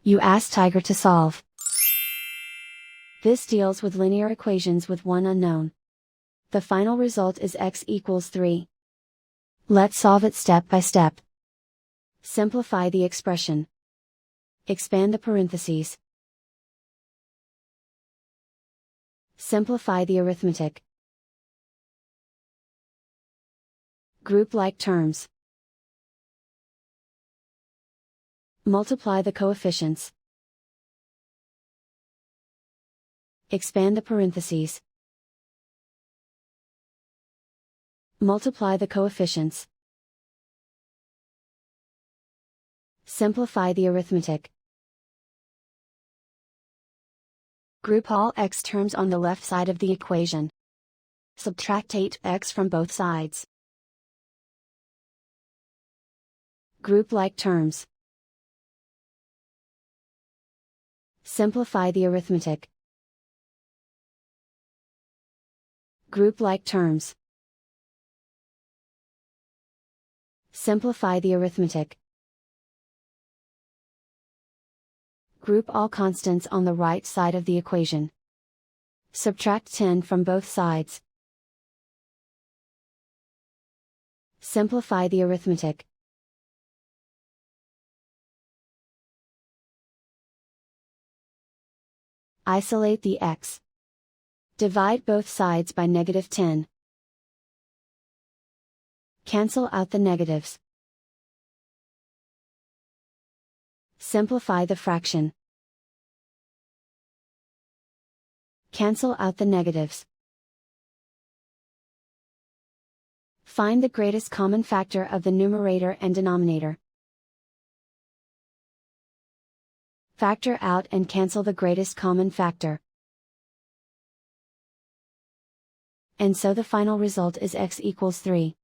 You ask Tiger to solve. This deals with linear equations with one unknown. The final result is x equals 3. Let's solve it step by step. Simplify the expression. Expand the parentheses. Simplify the arithmetic. Group like terms. Multiply the coefficients. Expand the parentheses. Multiply the coefficients. Simplify the arithmetic. Group all x terms on the left side of the equation. Subtract 8x from both sides. Group like terms. Simplify the arithmetic. Group like terms. Simplify the arithmetic. Group all constants on the right side of the equation. Subtract 10 from both sides. Simplify the arithmetic. Isolate the x. Divide both sides by -10. Cancel out the negatives. Simplify the fraction. Cancel out the negatives. Find the greatest common factor of the numerator and denominator. Factor out and cancel the greatest common factor. And so the final result is x equals 3.